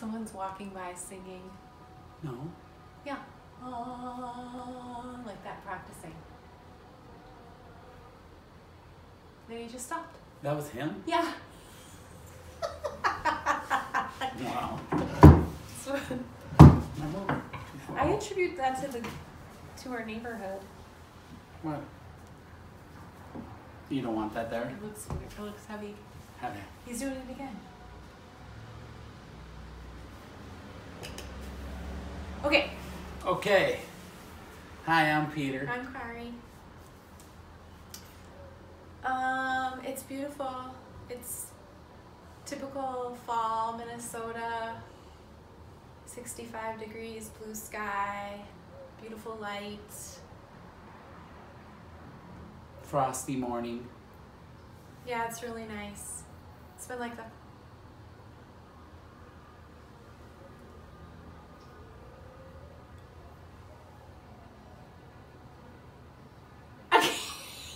Someone's walking by singing. No. Yeah. Like that, practicing. Then he just stopped. That was him? Yeah. Wow. So, I attribute that to our neighborhood. What? You don't want that there? It looks weird. It looks heavy. Heavy. He's doing it again. Okay. Okay. Hi, I'm Peter. I'm Kari. It's beautiful. It's typical fall Minnesota. 65 degrees, blue sky, beautiful light. Frosty morning. Yeah, it's really nice. It's been like that.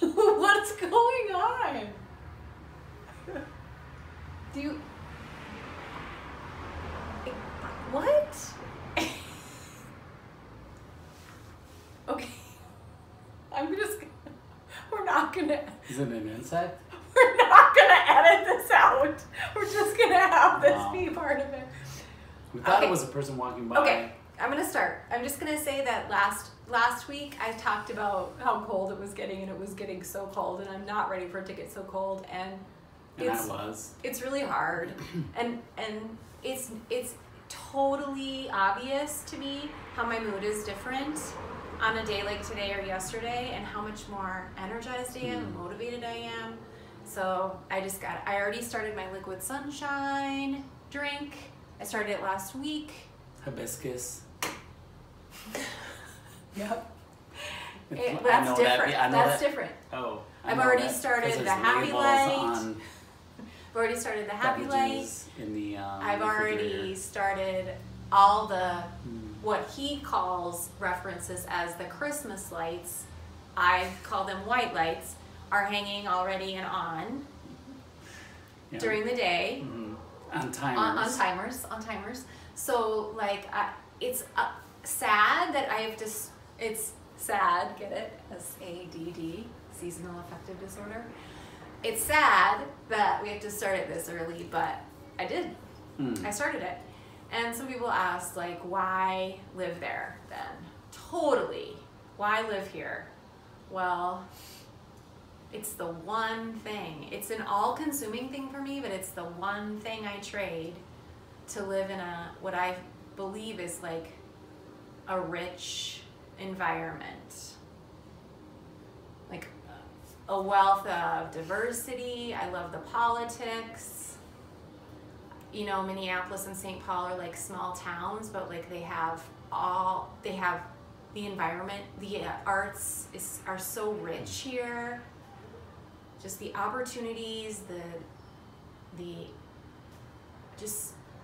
What's going on? Do you... What? Okay. I'm just... We're not gonna... Is it an insect? We're not gonna edit this out. We're just gonna have this be part of it. We thought it was a person walking by. Okay, I'm gonna start. I'm just gonna say that last week I talked about how cold it was getting, and it was getting so cold, and I'm not ready for it to get so cold, and it's really hard, and it's totally obvious to me how my mood is different on a day like today or yesterday, and how much more energized I am and motivated I am. So I already started my liquid sunshine drink. I started it last week. Hibiscus. Yep. That's different. That's different. Oh. I've already started the happy light. I've already started the happy light. In the, I've already started all the what he calls references as the Christmas lights. I call them white lights. Are hanging already and on during the day. On timers. On timers. So like it's sad that I have to. It's sad. Get it? SADD. Seasonal affective disorder. It's sad that we have to start it this early, but I did. I started it. And some people ask, like, why live there then? Totally. Why live here? Well, it's the one thing. It's an all-consuming thing for me, but it's the one thing I trade to live in what I believe is like a rich environment. Like a wealth of diversity. I love the politics. You know, Minneapolis and St. Paul are like small towns, but like they have the environment, the arts are so rich here. Just the opportunities,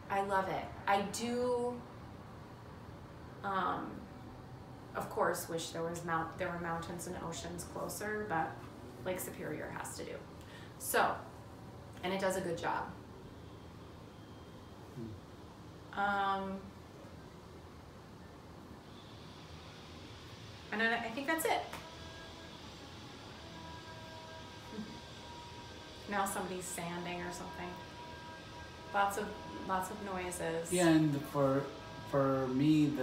I love it. I do, of course, wish there were mountains and oceans closer, but Lake Superior has to do. So, and it does a good job. And then I think that's it. Now somebody's sanding or something. Lots of noises. Yeah, and for me,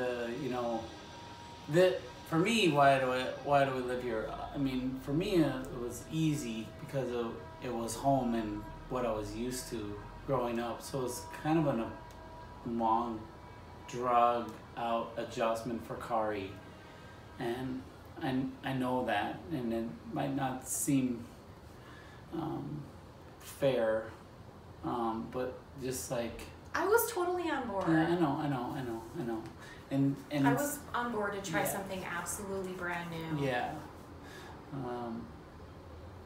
for me, why do we live here? I mean, for me, it was easy because it was home and what I was used to growing up. So it's kind of a long, drug out adjustment for Kari, and I know that, and it might not seem fair, but just like I was totally on board. Yeah, I know, and I was on board to try something absolutely brand new. Yeah.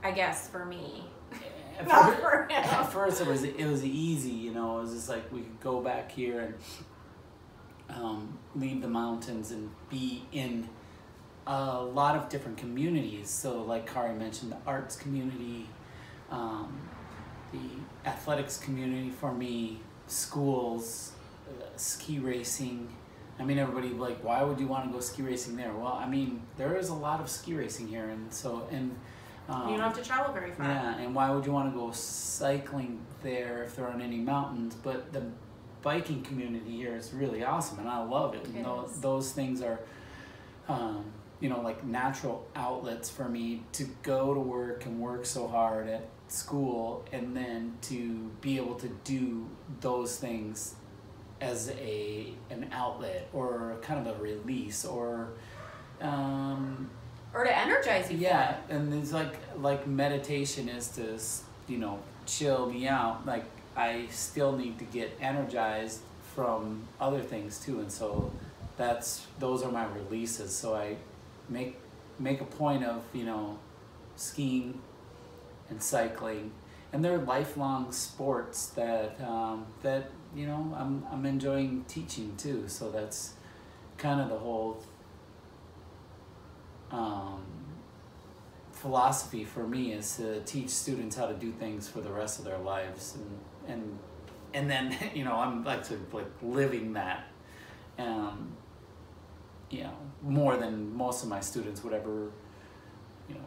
I guess for me. At first it was easy, you know. It was just like we could go back here and leave the mountains and be in a lot of different communities. So like Kari mentioned, the arts community, the athletics community for me, schools, ski racing. I mean, everybody like, why would you want to go ski racing there? Well, I mean, there is a lot of ski racing here, and so you don't have to travel very far. Yeah, and why would you want to go cycling there if there aren't any mountains? But the biking community here is really awesome, and I love it. And those things are, you know, like natural outlets for me to go to work and work so hard at school, and then to be able to do those things as an outlet or kind of a release or to energize you. Yeah, and it's like meditation is to, you know, chill me out. Like I still need to get energized from other things too, and so those are my releases. So I make a point of, you know, skiing and cycling, and they're lifelong sports that you know I'm enjoying teaching too. So that's kind of the whole philosophy for me, is to teach students how to do things for the rest of their lives, and then you know I'm like living that, you know, more than most of my students would ever, you know,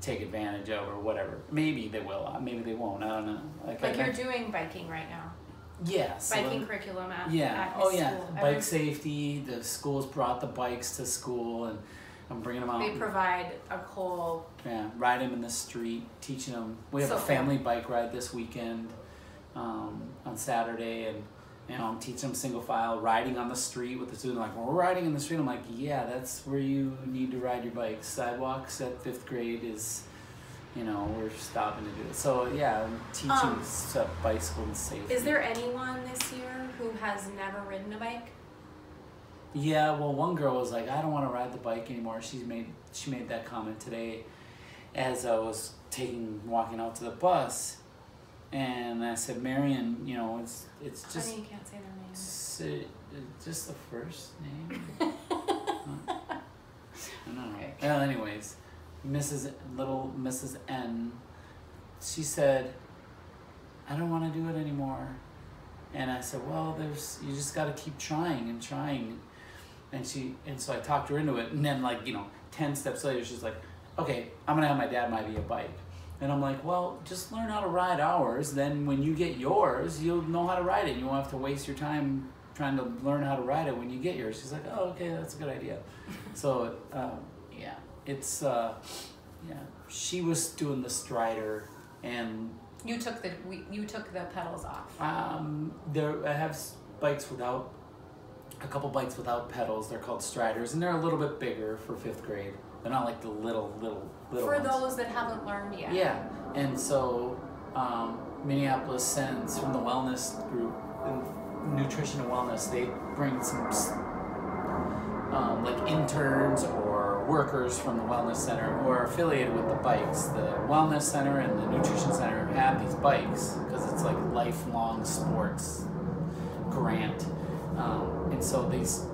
take advantage of or whatever. Maybe they will, maybe they won't. I don't know. Like you're doing biking right now. Yes. Biking curriculum at school. Bike safety. The school's brought the bikes to school, and I'm bringing them out. They provide a whole... Yeah, ride them in the street, teaching them. We have a family bike ride this weekend on Saturday, and you know, I'm teaching them single file, riding on the street with the student. Like, well, we're riding in the street. I'm like, yeah, that's where you need to ride your bike. Sidewalks at 5th grade is, you know, we're stopping to do it. So yeah, I'm teaching bicycle and safety. Is there anyone this year who has never ridden a bike? Yeah, well, one girl was like, I don't want to ride the bike anymore. She made that comment today as I was walking out to the bus, and I said, Marion, you know, it's just... Honey, you can't say their name. Just the first name. I don't know. Okay. Well, anyways, Mrs. N, she said, I don't want to do it anymore. And I said, well, you just got to keep trying and trying. And so I talked her into it, and then 10 steps later, she's like, okay, I'm gonna have my dad buy me a bike. And I'm like, well, just learn how to ride ours, then when you get yours, you'll know how to ride it. You won't have to waste your time trying to learn how to ride it when you get yours. She's like, oh, okay, that's a good idea. So, she was doing the Strider, and... You took the pedals off. I have bikes without... A couple bikes without pedals. They're called Striders, and they're a little bit bigger for 5th grade. They're not like the little for ones. Those that haven't learned yet. Yeah, and so Minneapolis sends from the wellness group, nutrition and wellness. They bring some like interns or workers from the wellness center who are affiliated with the bikes. The wellness center and the nutrition center have these bikes because it's like lifelong sports grant. And so these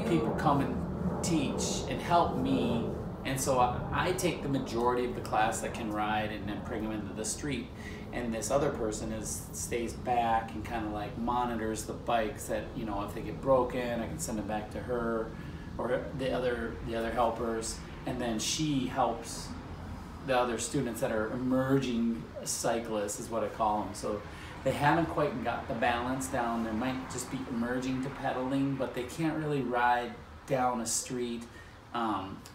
people come and teach and help me, and so I take the majority of the class that can ride and then bring them into the street, and this other person stays back and kind of like monitors the bikes that, you know, if they get broken, I can send them back to her or the other helpers, and then she helps the other students that are emerging cyclists is what I call them. So they haven't quite got the balance down. They might just be emerging to pedaling, but they can't really ride down a street.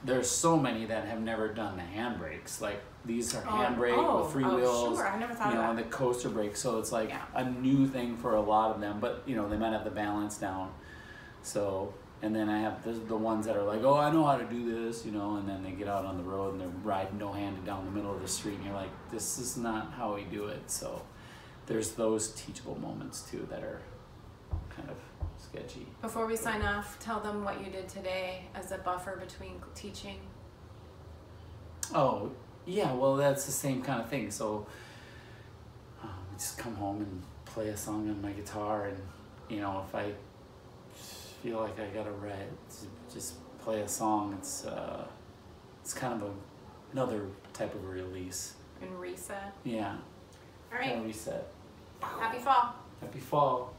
There's so many that have never done the handbrakes. Like these are handbrake with free wheels. Sure. I never thought of that. And the coaster brake. So it's like a new thing for a lot of them, but you know, they might have the balance down. So, and then I have the ones that are like, oh, I know how to do this, you know, and then they get out on the road and they're riding no-handed down the middle of the street, and you're like, this is not how we do it. So there's those teachable moments too that are kind of sketchy. Before we sign off, tell them what you did today as a buffer between teaching. Oh, yeah, well, that's the same kind of thing. So I just come home and play a song on my guitar, and, you know, if I feel like I gotta just play a song, it's kind of another type of release. And reset. Yeah. All right. Kind of reset. Happy fall. Happy fall.